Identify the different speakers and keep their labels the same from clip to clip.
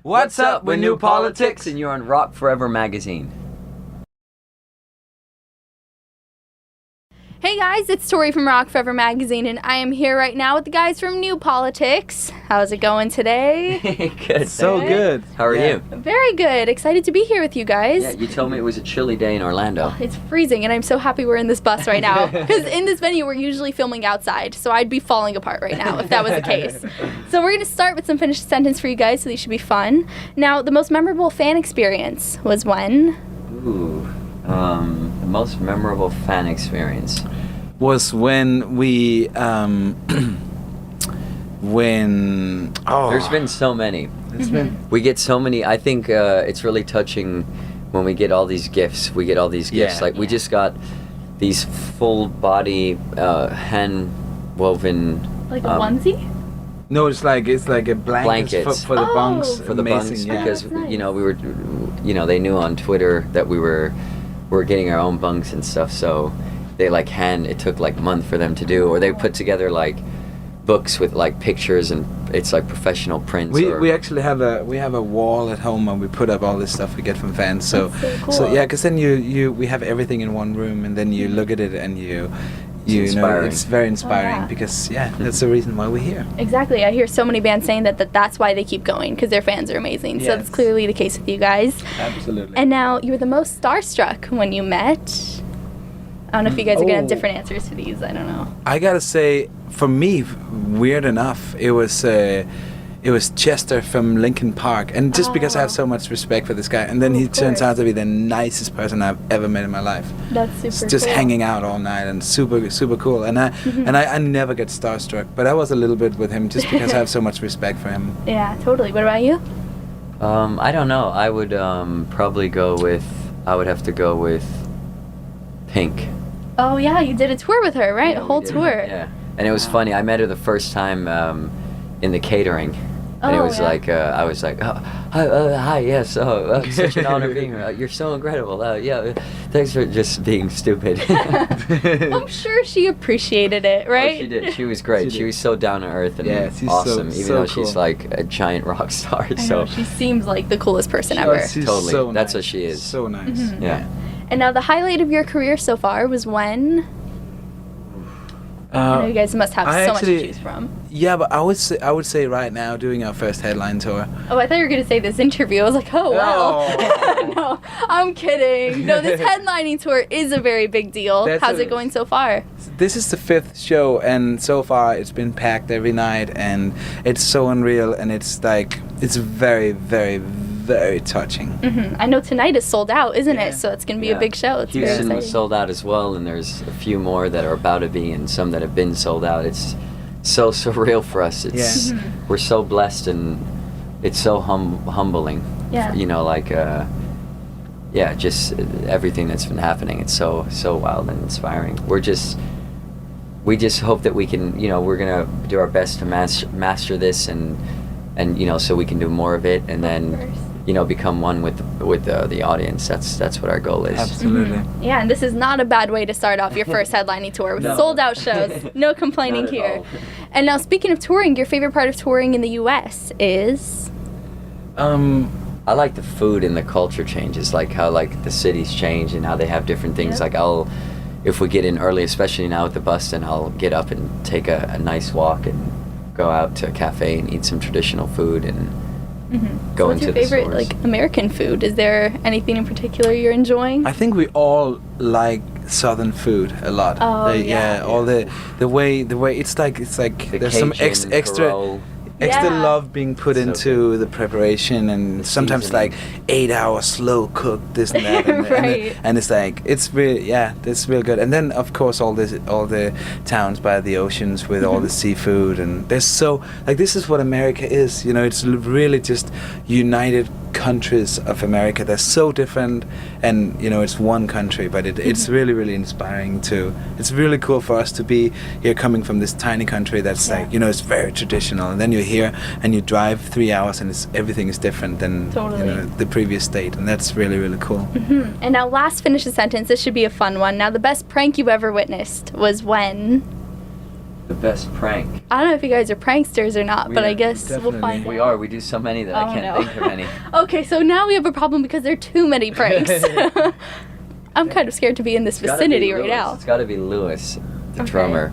Speaker 1: What's up with New Politics?
Speaker 2: And you're on Rock Forever magazine.
Speaker 3: Hey guys, it's Tori from Rock Forever magazine, and I am here right now with the guys from New Politics. How's it going today?
Speaker 2: Good.
Speaker 1: So good.
Speaker 2: How are you?
Speaker 3: Very good. Excited to be here with you guys.
Speaker 2: Yeah, you told me it was a chilly day in Orlando.
Speaker 3: It's freezing, and I'm so happy we're in this bus right now. Because in this venue, we're usually filming outside, so I'd be falling apart right now if that was the case. So we're going to start with some finished sentence for you guys, so these should be fun. Now, the most memorable fan experience was when?
Speaker 2: Ooh. The most memorable fan experience
Speaker 1: was when we
Speaker 2: There's been so many. We get so many. I think it's really touching when we get all these gifts. We just got these full body hand woven
Speaker 3: Like a onesie?
Speaker 1: No, it's like a blanket for the bunks.
Speaker 2: For the bunks,
Speaker 1: yeah.
Speaker 2: because
Speaker 3: that's nice.
Speaker 2: we were, they knew on Twitter that we were getting our own bunks and stuff. So they it took like a month for them to do, or they put together like books with like pictures and it's like professional prints.
Speaker 1: We actually have a wall at home and we put up all this stuff we get from fans. So
Speaker 3: cool.
Speaker 1: yeah, because then we have everything in one room and then you look at it and you know it's very inspiring because that's the reason why we're here.
Speaker 3: Exactly. I hear so many bands saying that's why they keep going, because their fans are amazing. So that's clearly the case with you guys.
Speaker 1: Absolutely.
Speaker 3: And now, you were the most starstruck when you met. I don't know if you guys are going to have different answers to these. I don't know.
Speaker 1: I gotta say, for me, weird enough, it was Chester from Linkin Park, and just because I have so much respect for this guy, and then he turns out to be the nicest person I've ever met in my life.
Speaker 3: That's super
Speaker 1: Just
Speaker 3: cool.
Speaker 1: hanging out all night and super cool. And I never get starstruck, but I was a little bit with him just because I have so much respect for him.
Speaker 3: Yeah, totally. What about you?
Speaker 2: I don't know. I would probably have to go with Pink.
Speaker 3: Oh yeah, you did a tour with her, right?
Speaker 2: Yeah,
Speaker 3: A whole
Speaker 2: we did.
Speaker 3: tour.
Speaker 2: Yeah, and it was funny. I met her the first time in the catering. And it was like, I was like, oh, hi, yes, such an honor being here. You're so incredible. Thanks for just being stupid.
Speaker 3: I'm sure she appreciated it, right?
Speaker 2: Oh, she did. She was great. She was so down to earth and
Speaker 1: she's
Speaker 2: awesome, even though
Speaker 1: cool.
Speaker 2: she's like a giant rock star.
Speaker 3: I know, she seems like the coolest person ever.
Speaker 1: She's
Speaker 2: Totally.
Speaker 1: so
Speaker 2: That's
Speaker 1: nice.
Speaker 2: what she is.
Speaker 1: So nice.
Speaker 2: Yeah.
Speaker 3: And now the highlight of your career so far was when? I know you guys must have so much to choose from.
Speaker 1: Yeah, but I would say right now doing our first headline tour.
Speaker 3: Oh, I thought you were going to say this interview. I was like, oh, wow. No, I'm kidding. No, this headlining tour is a very big deal. How's it going so far?
Speaker 1: This is the 5th show, and so far it's been packed every night, and it's so unreal, and it's very, very, very touching.
Speaker 3: I know tonight is sold out, isn't it? So it's going to be a big show. It's very
Speaker 2: Houston was
Speaker 3: exciting.
Speaker 2: sold out as well, and there's a few more that are about to be, and some that have been sold out. It's so surreal for us. It's we're so blessed, and it's so humbling.
Speaker 3: Yeah.
Speaker 2: Just everything that's been happening. It's so wild and inspiring. We just hope that we can, we're gonna do our best to master this, and so we can do more of it, and then become one with the audience. That's what our goal is.
Speaker 1: Absolutely.
Speaker 3: Yeah, and this is not a bad way to start off your first headlining tour with sold out shows. No complaining
Speaker 2: Not at
Speaker 3: here.
Speaker 2: all.
Speaker 3: And now, speaking of touring, your favorite part of touring in the U.S. is?
Speaker 2: I like the food and the culture changes, like how the cities change and how they have different things.
Speaker 3: Yep.
Speaker 2: Like if we get in early, especially now with the bus, then I'll get up and take a nice walk and go out to a cafe and eat some traditional food and go
Speaker 3: What's
Speaker 2: into
Speaker 3: your
Speaker 2: the
Speaker 3: favorite
Speaker 2: stores.
Speaker 3: American food? Is there anything in particular you're enjoying?
Speaker 1: I think we all like Southern food a lot.
Speaker 3: Oh, yeah.
Speaker 1: All the way it's like
Speaker 2: The
Speaker 1: there's some
Speaker 2: Cajun,
Speaker 1: extra
Speaker 2: Perot.
Speaker 1: extra
Speaker 3: Yeah.
Speaker 1: love being put
Speaker 2: So
Speaker 1: into
Speaker 2: good.
Speaker 1: the preparation, and
Speaker 2: The
Speaker 1: sometimes
Speaker 2: seasoning.
Speaker 1: 8-hour slow cooked this and that,
Speaker 3: Right.
Speaker 1: and it's it's real good. And then of course all the towns by the oceans with all the seafood, and there's this is what America is. It's really just united countries of America. They're so different, and it's one country, but it's really, really inspiring too. It's really cool for us to be here, coming from this tiny country that's it's very traditional, and then you're here and you drive 3 hours and everything is different than the previous state, and that's really, really cool.
Speaker 3: And now, last finish the sentence. This should be a fun one. Now, the best prank you ever witnessed was when?
Speaker 2: The best prank.
Speaker 3: I don't know if you guys are pranksters or not,
Speaker 2: We
Speaker 3: but I
Speaker 2: are,
Speaker 3: guess we'll
Speaker 1: definitely.
Speaker 3: find
Speaker 2: We
Speaker 3: out.
Speaker 2: are. We do so many that I
Speaker 3: Oh,
Speaker 2: can't
Speaker 3: no.
Speaker 2: think of any.
Speaker 3: Okay, so now we have a problem because there are too many pranks. I'm kind of scared to be in this
Speaker 2: It's gotta be
Speaker 3: vicinity right
Speaker 2: Lewis.
Speaker 3: now.
Speaker 2: It's got to be Lewis, the
Speaker 3: Okay.
Speaker 2: drummer.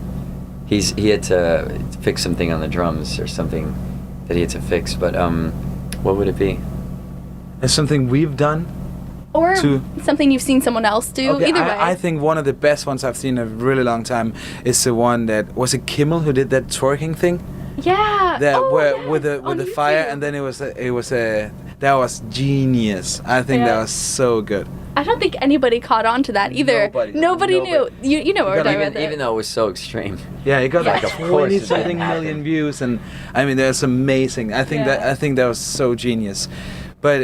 Speaker 2: He had to fix something on the drums or something that he had to fix. But what would it be?
Speaker 1: It's something we've done.
Speaker 3: Or
Speaker 1: to-
Speaker 3: something you've seen someone else do.
Speaker 1: Okay,
Speaker 3: Either way.
Speaker 1: I think one of the best ones I've seen in a really long time is the one that was it Kimmel who did that twerking thing.
Speaker 3: Yeah.
Speaker 1: That
Speaker 3: Oh,
Speaker 1: where
Speaker 3: yes,
Speaker 1: with
Speaker 3: on
Speaker 1: the fire,
Speaker 3: YouTube.
Speaker 1: and then it was that was genius. I think
Speaker 3: Yeah.
Speaker 1: that was so good.
Speaker 3: I don't think anybody caught on to that either. Nobody knew. You know what we're talking about.
Speaker 2: Even though it was so extreme.
Speaker 1: Yeah, it got
Speaker 3: Yeah.
Speaker 1: like
Speaker 3: Like,
Speaker 2: of course
Speaker 1: 20
Speaker 2: it
Speaker 1: something
Speaker 2: didn't happen.
Speaker 1: million views, and I mean that's amazing. I think
Speaker 3: Yeah.
Speaker 1: that was so genius. But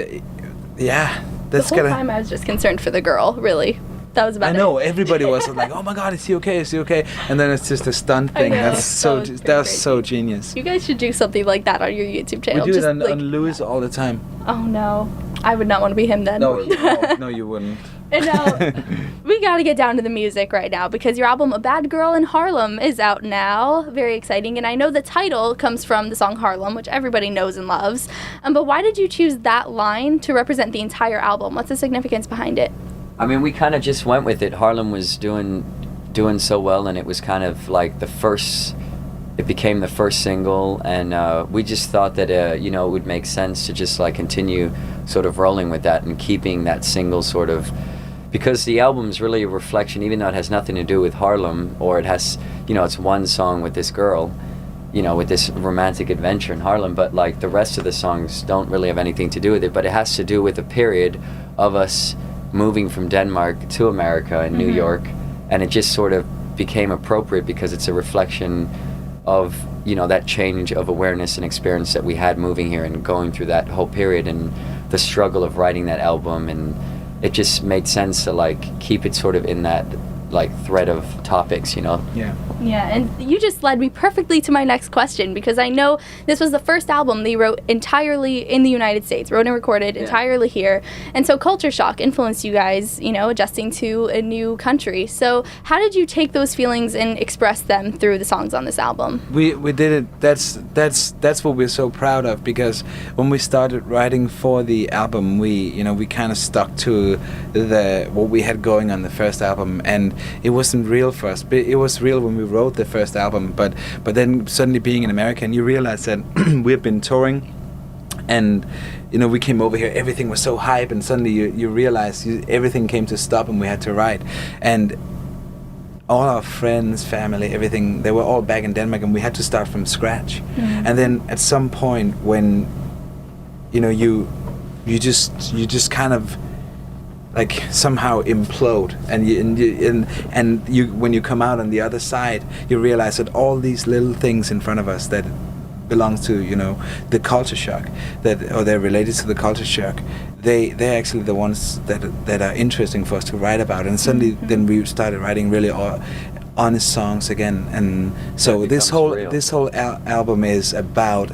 Speaker 1: yeah, that's
Speaker 3: the whole
Speaker 1: gotta.
Speaker 3: time I was just concerned for the girl, really. That was about
Speaker 1: I know
Speaker 3: it.
Speaker 1: everybody was like, "Oh my God, is he okay? Is he okay?" And then it's just a stunt
Speaker 3: I
Speaker 1: thing.
Speaker 3: know,
Speaker 1: That's so
Speaker 3: that was
Speaker 1: that was
Speaker 3: pretty
Speaker 1: so
Speaker 3: crazy.
Speaker 1: genius.
Speaker 3: You guys should do something like that on your YouTube
Speaker 1: We
Speaker 3: channel.
Speaker 1: do it
Speaker 3: just
Speaker 1: on
Speaker 3: like,
Speaker 1: Lewis all the time.
Speaker 3: Oh no, I would not want to be him then.
Speaker 1: No, you wouldn't.
Speaker 3: And now we got to get down to the music right now because your album "A Bad Girl in Harlem" is out now. Very exciting, and I know the title comes from the song "Harlem," which everybody knows and loves. But why did you choose that line to represent the entire album? What's the significance behind it?
Speaker 2: I mean, we kind of just went with it. Harlem was doing so well, and it was kind of like the first. It became the first single, and we just thought that it would make sense to just like continue sort of rolling with that and keeping that single sort of, because the album's really a reflection, even though it has nothing to do with Harlem, or it has, it's one song with this girl, with this romantic adventure in Harlem, but like the rest of the songs don't really have anything to do with it, but it has to do with a period of us moving from Denmark to America in New York, and it just sort of became appropriate because it's a reflection of that change of awareness and experience that we had moving here and going through that whole period and the struggle of writing that album, and it just made sense to like keep it sort of in that like thread of topics.
Speaker 1: Yeah.
Speaker 3: Yeah, and you just led me perfectly to my next question because I know this was the first album that you wrote entirely in the United States, wrote and recorded entirely here. And so culture shock influenced you guys, adjusting to a new country. So how did you take those feelings and express them through the songs on this album?
Speaker 1: We did it. That's what we're so proud of, because when we started writing for the album, we kind of stuck to what we had going on the first album, and it wasn't real for us. But it was real when we wrote the first album, but then suddenly being in America, and you realize that we've been touring, and we came over here, everything was so hype, and suddenly you realize everything came to stop, and we had to write, and all our friends, family, everything, they were all back in Denmark, and we had to start from scratch. And then at some point when you just kind of like somehow implode, and you when you come out on the other side, you realize that all these little things in front of us that belongs to the culture shock, or they're related to the culture shock, they're actually the ones that are interesting for us to write about. And suddenly then we started writing really honest songs again, and so
Speaker 2: That
Speaker 1: this
Speaker 2: becomes
Speaker 1: whole
Speaker 2: real.
Speaker 1: album is about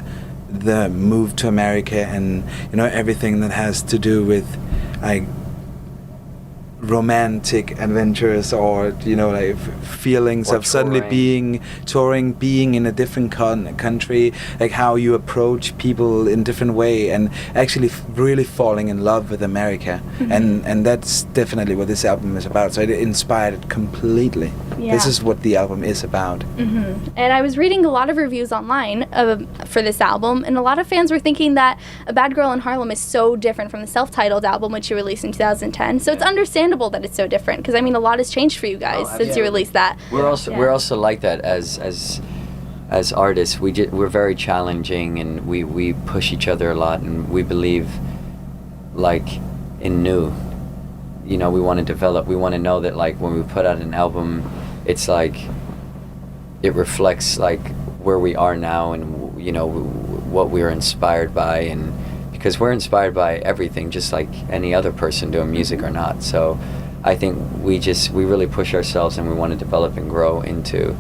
Speaker 1: the move to America, and everything that has to do with like romantic adventures, or like feelings
Speaker 2: Or
Speaker 1: of suddenly
Speaker 2: touring.
Speaker 1: being in a different country, like how you approach people in different way, and actually really falling in love with America. And that's definitely what this album is about. So it inspired it completely.
Speaker 3: Yeah.
Speaker 1: This is what the album is about.
Speaker 3: And I was reading a lot of reviews online for this album, and a lot of fans were thinking that A Bad Girl in Harlem is so different from the self-titled album, which you released in 2010. So it's understandable that it's so different, because I mean a lot has changed for you guys since you released that.
Speaker 2: We're also like that as artists. We're very challenging, and we push each other a lot, and we believe like in new. We want to develop. We want to know that like when we put out an album, it's like it reflects like where we are now, and what we're inspired by, and because we're inspired by everything, just like any other person doing music or not. So I think we really push ourselves, and we want to develop and grow into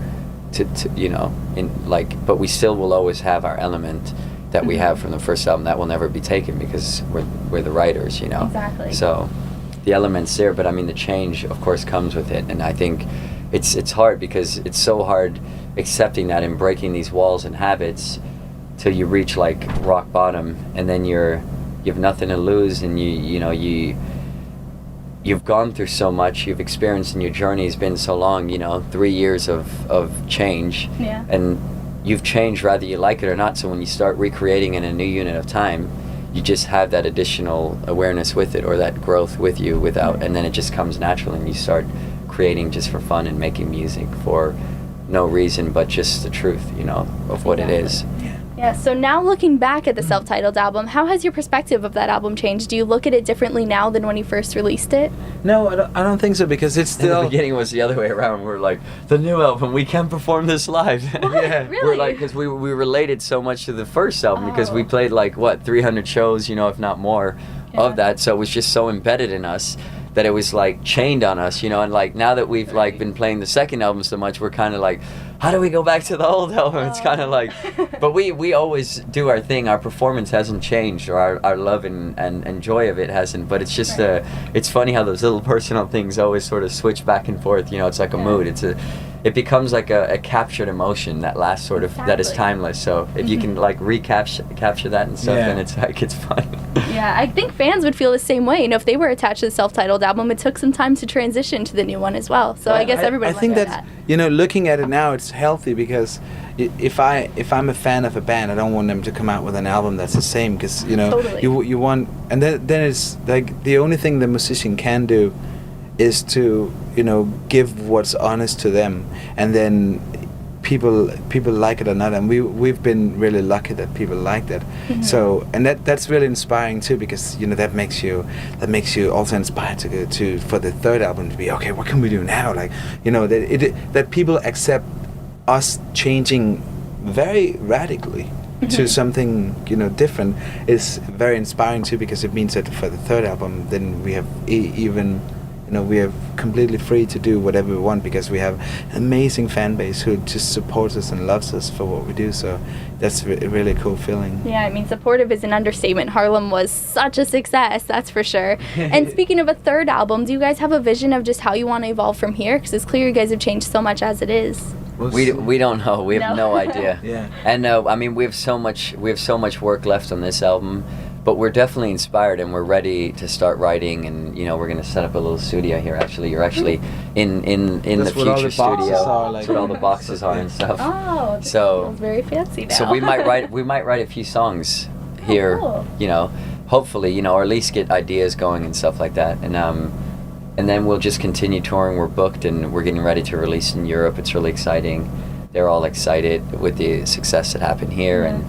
Speaker 2: but we still will always have our element that we have from the first album that will never be taken, because we're the writers,
Speaker 3: Exactly.
Speaker 2: So the element's there, but I mean the change of course comes with it, and I think it's hard because it's so hard accepting that and breaking these walls and habits till you reach like rock bottom, and then you have nothing to lose, and you've gone through so much, you've experienced, and your journey has been so long, 3 years of change.
Speaker 3: Yeah.
Speaker 2: And you've changed whether you like it or not, so when you start recreating in a new unit of time, you just have that additional awareness with it, or that growth with you without, and then it just comes natural, and you start creating just for fun and making music for no reason but just the truth, of what it is.
Speaker 3: Yeah, so now looking back at the self-titled album, how has your perspective of that album changed? Do you look at it differently now than when you first released it?
Speaker 1: No, I don't think so, because it's
Speaker 2: In the
Speaker 1: still...
Speaker 2: beginning was the other way around. We're like, the new album, we can't perform this live.
Speaker 1: Yeah.
Speaker 3: Really?
Speaker 2: We're like, because we related so much to the first album, because we played 300 shows, if not more, of that. So it was just so embedded in us that it was like chained on us, and like now that we've like been playing the second album so much, we're kind of like, how do we go back to the old album? It's kind of like, but we always do our thing. Our performance hasn't changed, or our love and joy of it hasn't, but it's just it's funny how those little personal things always sort of switch back and forth. It's like a mood. It becomes like a captured emotion that lasts sort of, that is timeless. So if you can like capture that and stuff, then it's like, it's fun.
Speaker 3: Yeah, I think fans would feel the same way. If they were attached to the self-titled album, it took some time to transition to the new one as well. So I guess everybody.
Speaker 1: I think that looking at it now, it's healthy, because if I'm a fan of a band, I don't want them to come out with an album that's the same, because
Speaker 3: Totally.
Speaker 1: you want, and then it's like the only thing the musician can do is to give what's honest to them, and then people like it or not, and we've been really lucky that people like that. So, and that's really inspiring too, because that makes you also inspired to go to, for the third album, to be, okay, what can we do now, like that people accept us changing very radically to something different is very inspiring too, because it means that for the third album, then we have we are completely free to do whatever we want, because we have an amazing fan base who just supports us and loves us for what we do. So that's a really cool feeling.
Speaker 3: Yeah, I mean, supportive is an understatement. Harlem was such a success, that's for sure. And speaking of a third album, do you guys have a vision of just how you want to evolve from here? Because it's clear you guys have changed so much as it is.
Speaker 2: We don't know. We have no idea.
Speaker 1: Yeah.
Speaker 2: And I mean, we have so much work left on this album. But we're definitely inspired, and we're ready to start writing, and we're going to set up a little studio here. Actually, you're actually in the future studio. That's what all the boxes are and stuff.
Speaker 3: Oh,
Speaker 2: so
Speaker 3: feels very fancy now.
Speaker 2: So we might write a few songs here.
Speaker 3: Cool.
Speaker 2: Hopefully, or at least get ideas going and stuff like that. And then we'll just continue touring. We're booked, and we're getting ready to release in Europe. It's really exciting. They're all excited with the success that happened here, and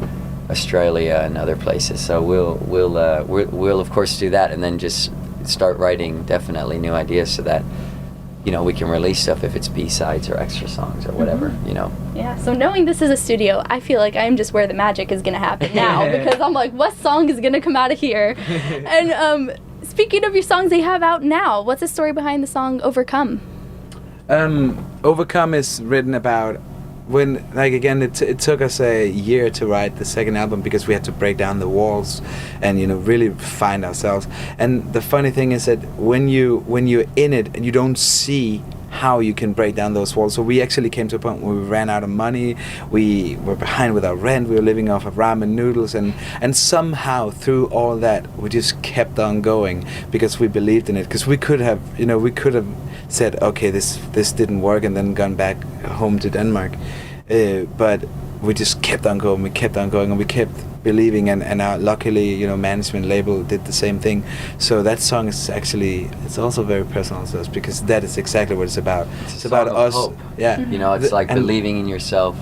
Speaker 2: Australia and other places. So we'll of course do that, and then just start writing definitely new ideas, so that we can release stuff if it's B-sides or extra songs or whatever.
Speaker 3: Yeah, so knowing this is a studio, I feel like I'm just where the magic is going to happen now, because I'm like, what song is going to come out of here? And speaking of your songs they have out now, what's the story behind the song Overcome?
Speaker 1: Overcome is written about when, like, again, it took us a year to write the second album, because we had to break down the walls and really find ourselves. And the funny thing is that when you're in it and you don't see how you can break down those walls. So we actually came to a point where we ran out of money, we were behind with our rent, we were living off of ramen noodles, and somehow through all that we just kept on going, because we believed in it. Because we could have said, okay, this didn't work, and then gone back home to Denmark, but we just kept on going, and we kept believing, and our, luckily, management label did the same thing. So that song is actually, it's also very personal to us, because that is exactly what it's about. It's about us.
Speaker 2: Hope.
Speaker 1: Yeah.
Speaker 2: It's like believing in yourself.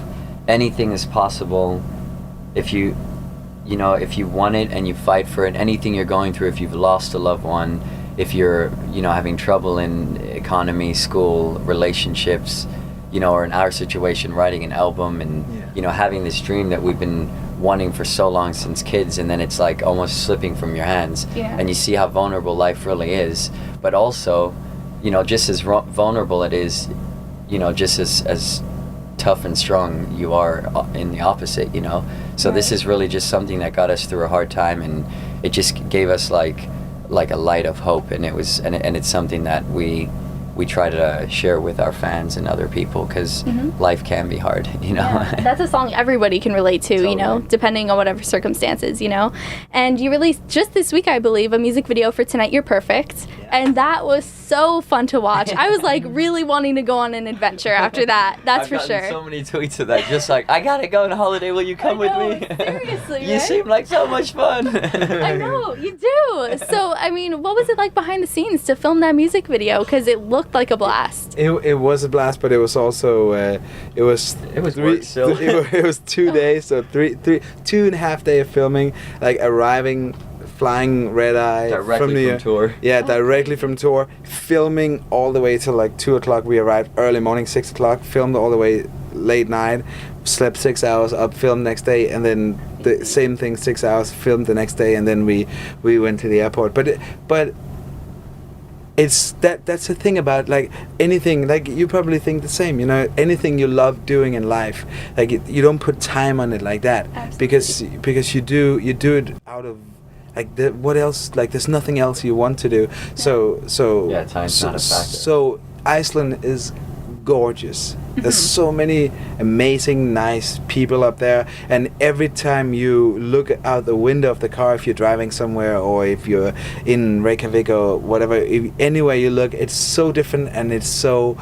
Speaker 2: Anything is possible if you want it and you fight for it. Anything you're going through, if you've lost a loved one, if you're, having trouble in economy, school, relationships, or in our situation, writing an album, and having this dream that we've been wanting for so long since kids, and then it's like almost slipping from your hands, and you see how vulnerable life really is. But also, just as vulnerable it is, just as tough and strong you are in the opposite. So this is really just something that got us through a hard time, and it just gave us like a light of hope, and it was and it's something that we we try to share with our fans and other people, because life can be hard, you know.
Speaker 3: Yeah, that's a song everybody can relate to, you know,
Speaker 2: Totally.
Speaker 3: depending on whatever circumstances, you know. And you released just this week, I believe, a music video for Tonight You're Perfect. And that was so fun to watch. I was like really wanting to go on an adventure after that. That's
Speaker 2: I've
Speaker 3: for
Speaker 2: gotten
Speaker 3: sure.
Speaker 2: so many tweets of that, just like, I gotta go on holiday, will you come with me?
Speaker 3: Seriously,
Speaker 2: You
Speaker 3: right?
Speaker 2: seem like so much fun.
Speaker 3: I know, you do. So, I mean, what was it like behind the scenes to film that music video? Because it looked like a blast.
Speaker 1: It was a blast, but it was also it was
Speaker 2: work still.
Speaker 1: it was 2 days, so 2.5 days of filming, like arriving, flying red eye
Speaker 2: Directly
Speaker 1: from New
Speaker 2: from
Speaker 1: York.
Speaker 2: tour.
Speaker 1: Yeah, directly from tour, filming all the way till like 2 o'clock. We arrived early morning, 6 o'clock, filmed all the way late night, slept 6 hours, up, filmed next day, and then the same thing, 6 hours, filmed the next day, and then we went to the airport. But it's that's the thing about like anything, like you probably think the same, you know, anything you love doing in life, like you don't put time on it like that.
Speaker 3: Absolutely.
Speaker 1: because you do it out of like what else, like there's nothing else you want to do. So
Speaker 2: Yeah, time's not a factor.
Speaker 1: So Iceland is gorgeous. There's so many amazing, nice people up there, and every time you look out the window of the car, if you're driving somewhere or if you're in Reykjavik or whatever, anywhere you look, it's so different and it's so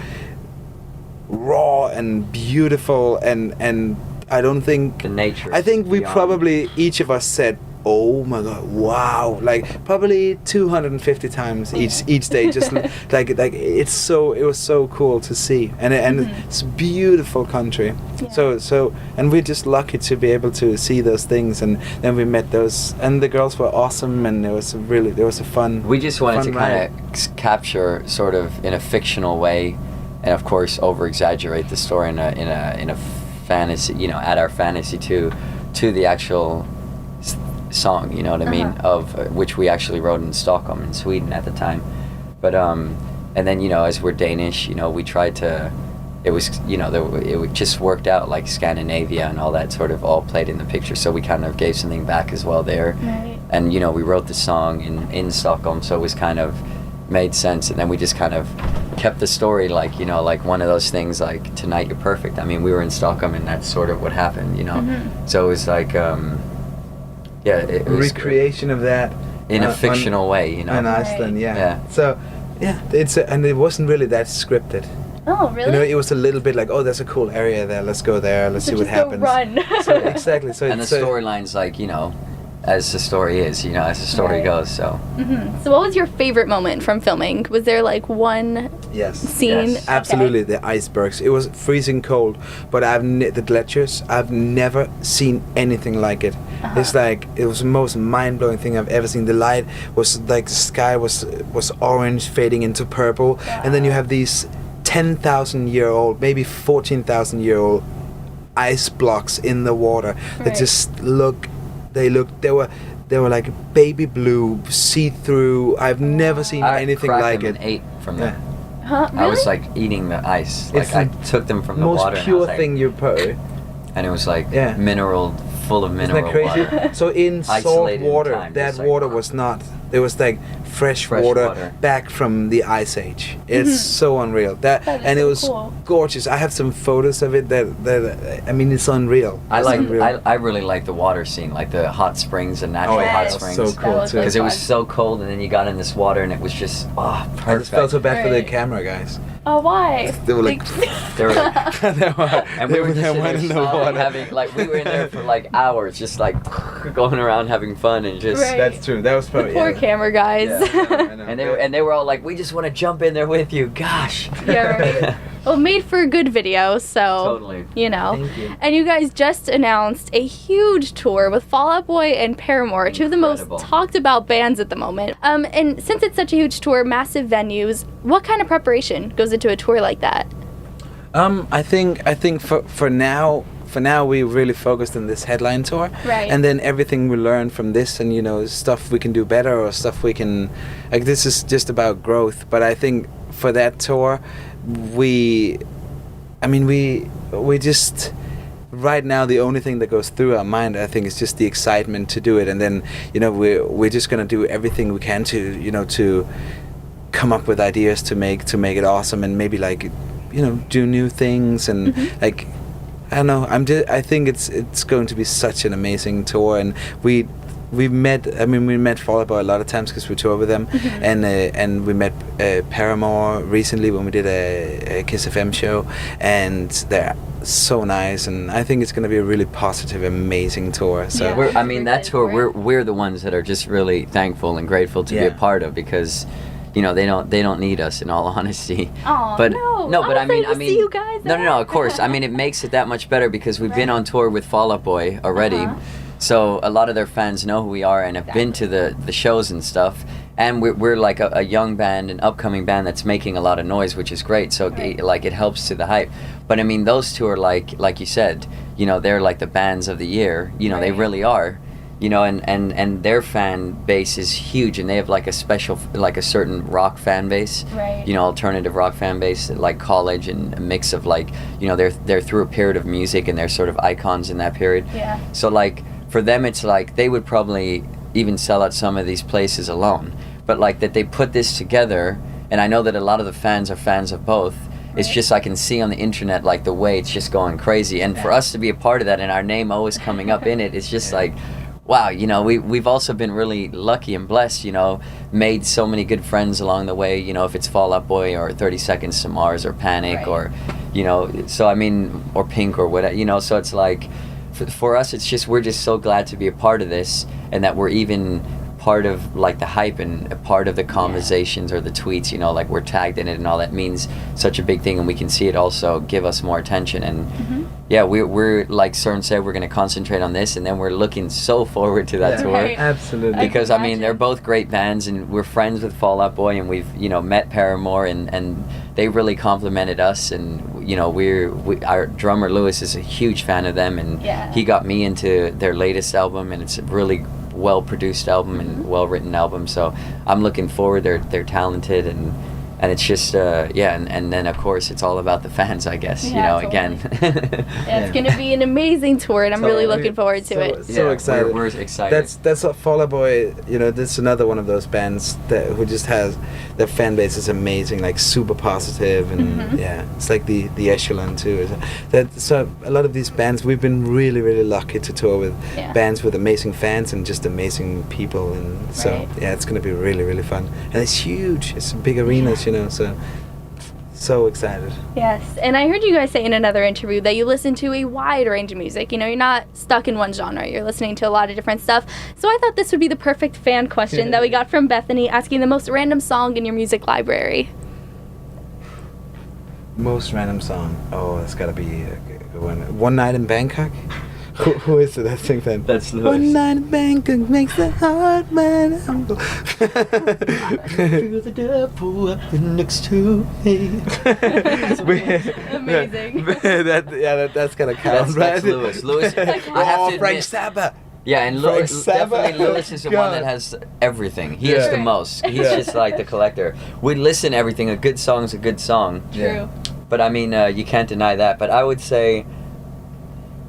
Speaker 1: raw and beautiful, and I don't think
Speaker 2: The nature.
Speaker 1: I think we
Speaker 2: beyond.
Speaker 1: probably each of us said, "Oh my God, wow!" Like probably 250 times each day. Just like it was so cool to see, and it's a beautiful country.
Speaker 3: Yeah.
Speaker 1: So and we're just lucky to be able to see those things, and then we met those, and the girls were awesome, and it was a fun.
Speaker 2: We just wanted to
Speaker 1: fun
Speaker 2: kind
Speaker 1: ride.
Speaker 2: of capture, sort of in a fictional way, and of course over exaggerate the story in a fantasy, you know, add our fantasy to the actual song, you know what I mean, of which we actually wrote in Stockholm in Sweden at the time. But and then, you know, as we're Danish, you know, we tried to, it was, you know, it just worked out, like Scandinavia and all that sort of all played in the picture, so we kind of gave something back as well there.
Speaker 3: Right.
Speaker 2: And, you know, we wrote the song in Stockholm, so it was kind of made sense, and then we just kind of kept the story, like, you know, like one of those things like Tonight You're Perfect. I mean, we were in Stockholm and that's sort of what happened, you know. So it was like yeah, it was
Speaker 1: recreation of that
Speaker 2: in a
Speaker 1: on-
Speaker 2: fictional way, you know.
Speaker 1: in Iceland. Yeah.
Speaker 2: Yeah.
Speaker 1: So yeah, and it wasn't really that scripted.
Speaker 3: Oh, really?
Speaker 1: You know, it was a little bit like, oh, there's a cool area there. Let's go there. Let's
Speaker 3: So
Speaker 1: see what
Speaker 3: just go
Speaker 1: happens.
Speaker 3: run.
Speaker 1: So exactly. So
Speaker 2: And the
Speaker 1: it's
Speaker 2: storyline's like, you know, as the story is, you know, as the story
Speaker 3: Right.
Speaker 2: goes, so.
Speaker 3: So what was your favorite moment from filming? Was there like one
Speaker 1: yes.
Speaker 3: scene?
Speaker 2: Yes.
Speaker 1: Absolutely, the icebergs. It was freezing cold, but the glaciers. I've never seen anything like it. It's like it was the most mind-blowing thing I've ever seen. The light was like the sky was orange, fading into purple, and then you have these 10,000-year-old, maybe 14,000-year-old ice blocks in the water that
Speaker 3: Right.
Speaker 1: just they were like baby blue, see-through. I've never seen
Speaker 2: I
Speaker 1: anything
Speaker 2: cracked
Speaker 1: like
Speaker 2: them
Speaker 1: it.
Speaker 2: and ate from
Speaker 1: Yeah.
Speaker 2: them.
Speaker 3: Huh? Really?
Speaker 2: I was like eating the ice. Like
Speaker 1: It's
Speaker 2: I
Speaker 1: the
Speaker 2: took them from the
Speaker 1: Most
Speaker 2: water and I
Speaker 1: pure
Speaker 2: was like,
Speaker 1: thing you put.
Speaker 2: and it was like
Speaker 1: Yeah.
Speaker 2: mineral, full of
Speaker 1: Isn't
Speaker 2: mineral
Speaker 1: that crazy?
Speaker 2: water.
Speaker 1: So in salt
Speaker 2: Isolated in
Speaker 1: water,
Speaker 2: time,
Speaker 1: that
Speaker 2: just like-
Speaker 1: water was not. It was like fresh
Speaker 2: Fresh
Speaker 1: water,
Speaker 2: water.
Speaker 1: back from the ice age. It's so unreal.
Speaker 3: That is
Speaker 1: And it
Speaker 3: so
Speaker 1: was
Speaker 3: cool.
Speaker 1: gorgeous. I have some photos of it that I mean, it's unreal.
Speaker 2: I
Speaker 1: It's
Speaker 2: like
Speaker 1: unreal.
Speaker 2: I really like the water scene, like the hot springs and natural
Speaker 1: Oh, yeah,
Speaker 2: hot
Speaker 1: it was
Speaker 2: springs.
Speaker 1: so cool
Speaker 3: looked
Speaker 1: too.
Speaker 3: like
Speaker 2: Because it was
Speaker 3: fun.
Speaker 2: so cold, and then you got in this water, and it was just
Speaker 1: I
Speaker 2: perfect.
Speaker 1: just felt so bad for the
Speaker 3: Right.
Speaker 1: camera guys.
Speaker 3: Oh, why?
Speaker 1: They were like,
Speaker 2: They were-
Speaker 1: they were,
Speaker 2: and we were just in
Speaker 1: went
Speaker 2: there
Speaker 1: in the
Speaker 2: smiling,
Speaker 1: water.
Speaker 2: having like we were in there for like hours, just like going around having fun and just.
Speaker 3: Right.
Speaker 1: That's true. That was
Speaker 3: The
Speaker 1: funny.
Speaker 3: poor camera guys.
Speaker 1: I know.
Speaker 2: And they were all like, "We just want to jump in there with you." Gosh.
Speaker 3: Yeah, right. Well, made for a good video, so
Speaker 2: Totally.
Speaker 3: you know.
Speaker 1: Thank you.
Speaker 3: And you guys just announced a huge tour with Fall Out Boy and Paramore, two of the most
Speaker 2: Incredible.
Speaker 3: talked about bands at the moment. And since it's such a huge tour, massive venues, what kind of preparation goes into a tour like that?
Speaker 1: I think for now we really focused on this headline tour,
Speaker 3: Right.
Speaker 1: and then everything we learned from this, and you know, stuff we can do better or stuff we can, like, this is just about growth. But I think for that tour, we just right now the only thing that goes through our mind, I think, is just the excitement to do it, and then, you know, we're just gonna do everything we can to, you know, come up with ideas to make it awesome, and maybe like, you know, do new things, and like, I don't know. I think it's going to be such an amazing tour, and we met Fall Out Boy a lot of times because we toured with them, and we met Paramore recently when we did a Kiss FM show, and they're so nice, and I think it's going to be a really positive, amazing tour. So
Speaker 2: that tour, we're the ones that are just really thankful and grateful to be a part of, because, you know, they don't need us, in all honesty.
Speaker 3: Oh,
Speaker 2: but
Speaker 3: no,
Speaker 2: but I mean,
Speaker 3: see you guys
Speaker 2: no, of course. I mean, it makes it that much better because we've been on tour with Fall Out Boy already. So a lot of their fans know who we are and have been to the shows and stuff. And we're like a young band, an upcoming band that's making a lot of noise, which is great. So it helps to the hype. But I mean, those two are like you said, you know, they're like the bands of the year. You know, they really are. You know, and their fan base is huge, and they have like a special, like a certain rock fan base.
Speaker 3: Right.
Speaker 2: You know, alternative rock fan base, like college, and a mix of like, you know, they're through a period of music, and they're sort of icons in that period.
Speaker 3: Yeah.
Speaker 2: So like, for them, it's like they would probably even sell out some of these places alone. But like that they put this together, and I know that a lot of the fans are fans of both. It's just I can see on the internet like the way it's just going crazy, and for us to be a part of that and our name always coming up in it, it's just like, wow, you know, we've also been really lucky and blessed, you know, made so many good friends along the way, you know, if it's Fall Out Boy or 30 Seconds to Mars or Panic or, you know, so I mean, or Pink or whatever, you know, so it's like, for us, it's just, we're just so glad to be a part of this, and that we're even part of like the hype and a part of the conversations or the tweets, you know, like we're tagged in it, and all that means such a big thing, and we can see it also give us more attention. And we're like Soren said, we're going to concentrate on this, and then we're looking so forward to that tour.
Speaker 1: Absolutely.
Speaker 2: Because I mean, they're both great bands, and we're friends with Fall Out Boy, and we've, you know, met Paramore, and they really complimented us, and you know, our drummer Lewis is a huge fan of them, and he got me into their latest album, and it's a really well produced album and well written album, so I'm looking forward. They're talented, and it's just and then of course it's all about the fans, I guess. You know, again.
Speaker 3: It's gonna be an amazing tour, and I'm really looking forward to it.
Speaker 1: So excited.
Speaker 2: We're excited.
Speaker 1: That's what Fall Out Boy, you know, this is another one of those bands who just has, their fan base is amazing, like super positive, and it's like the echelon too. So a lot of these bands, we've been really, really lucky to tour with bands with amazing fans and just amazing people, and so it's going to be really, really fun. And it's huge. It's big arenas, you know, so excited.
Speaker 3: Yes, and I heard you guys say in another interview that you listen to a wide range of music. You know, you're not stuck in one genre. You're listening to a lot of different stuff. So I thought this would be the perfect fan question that we got from Bethany, asking the most random song in your music library.
Speaker 1: Most random song? Oh, it's got to be a good one. One Night in Bangkok? Who is it? I think that.
Speaker 2: That's Lewis.
Speaker 1: One night in Bangkok makes the heart man humble.
Speaker 2: Feel the devil up next to me.
Speaker 3: Amazing.
Speaker 1: That's gonna count,
Speaker 2: That's
Speaker 1: right?
Speaker 2: Lewis. Lewis. I have to
Speaker 1: Frank
Speaker 2: admit,
Speaker 1: Zappa.
Speaker 2: yeah, and Lewis, definitely Lewis is the one that has everything. He has the most. He's just like the collector. We listen to everything. A good song's a good song.
Speaker 3: True.
Speaker 2: But I mean, you can't deny that. But I would say,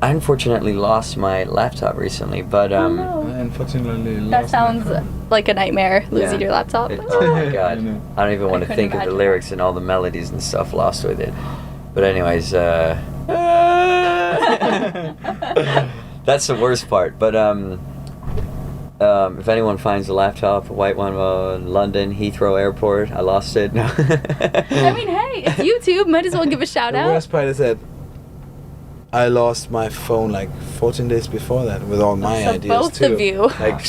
Speaker 2: I unfortunately lost my laptop recently. But
Speaker 1: I unfortunately lost.
Speaker 3: That sounds like a nightmare, losing your laptop.
Speaker 2: Oh my god, I don't even want to
Speaker 3: couldn't
Speaker 2: think of the
Speaker 3: imagine.
Speaker 2: lyrics and all the melodies and stuff lost with it. But anyways, that's the worst part. But if anyone finds a laptop, a white one, London Heathrow Airport, I lost it. No.
Speaker 3: I mean, hey, it's YouTube. Might as well give a shout
Speaker 1: The
Speaker 3: out.
Speaker 1: worst part is that I lost my phone like 14 days before that with all my
Speaker 3: So
Speaker 1: ideas
Speaker 3: both
Speaker 1: too.
Speaker 3: of you.
Speaker 1: Like,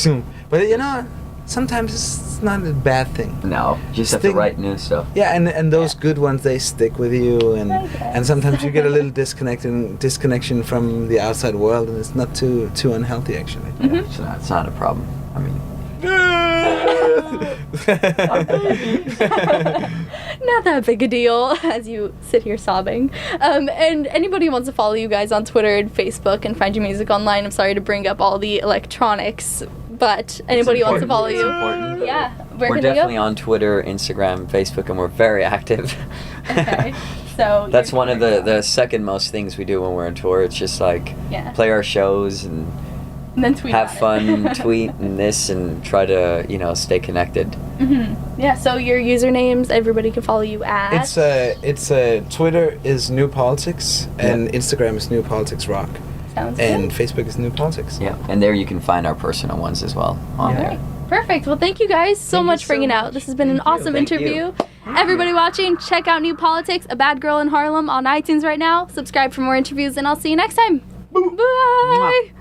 Speaker 1: but you know, sometimes it's not a bad thing.
Speaker 2: No, just have to
Speaker 1: Sting-
Speaker 2: write new stuff.
Speaker 1: Yeah, and those good ones, they stick with you, and
Speaker 3: I guess.
Speaker 1: and sometimes you get a little disconnection from the outside world, and it's not too unhealthy actually.
Speaker 2: Yeah, it's not a problem. I mean,
Speaker 3: Not that big a deal, as you sit here sobbing. And anybody who wants to follow you guys on Twitter and Facebook and find your music online, I'm sorry to bring up all the electronics, but anybody who wants to follow
Speaker 2: It's
Speaker 3: you,
Speaker 2: important.
Speaker 3: yeah, where
Speaker 2: We're
Speaker 3: can they
Speaker 2: definitely
Speaker 3: go?
Speaker 2: on Twitter, Instagram, Facebook, and we're very active.
Speaker 3: Okay, so
Speaker 2: That's
Speaker 3: you're-
Speaker 2: one of the second most things we do when we're on tour. It's just like
Speaker 3: Yeah.
Speaker 2: play our shows and
Speaker 3: And then tweet
Speaker 2: have
Speaker 3: about it.
Speaker 2: fun, tweet and this, and try to, you know, stay connected.
Speaker 3: Yeah, so your usernames, everybody can follow you at.
Speaker 1: It's Twitter is New Politics, and Instagram is New Politics Rock,
Speaker 3: Sounds
Speaker 1: and
Speaker 3: good.
Speaker 1: Facebook is New Politics.
Speaker 2: Yeah, and there you can find our personal ones as well on there.
Speaker 3: Perfect. Well, thank you guys so
Speaker 1: Thank you
Speaker 3: much for
Speaker 1: so
Speaker 3: hanging out.
Speaker 1: much.
Speaker 3: This has been an
Speaker 1: Thank you.
Speaker 3: awesome
Speaker 2: Thank you.
Speaker 3: interview. Everybody watching, check out New Politics, A Bad Girl in Harlem on iTunes right now. Subscribe for more interviews, and I'll see you next time. Bye.